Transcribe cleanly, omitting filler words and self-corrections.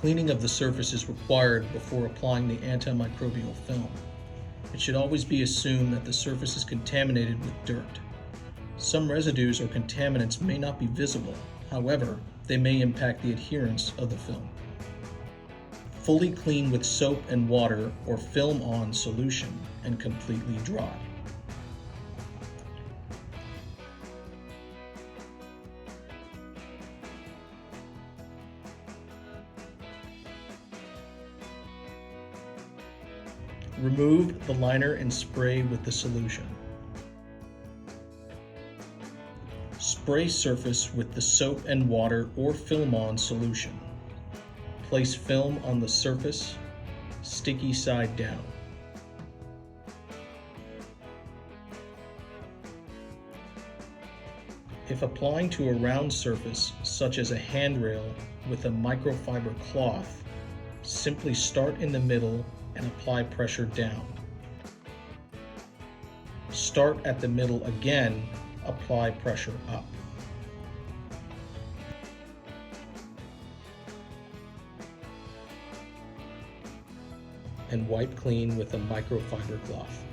Cleaning of the surface is required before applying the antimicrobial film. It should always be assumed that the surface is contaminated with dirt. Some residues or contaminants may not be visible, however, they may impact the adherence of the film. Fully clean with soap and water or film-on solution and completely dry. Remove the liner and spray with the solution. Spray surface with the soap and water or film-on solution. Place film on the surface, sticky side down. If applying to a round surface, such as a handrail with a microfiber cloth, simply start in the middle and apply pressure down. Start at the middle again, apply pressure up. And wipe clean with a microfiber cloth.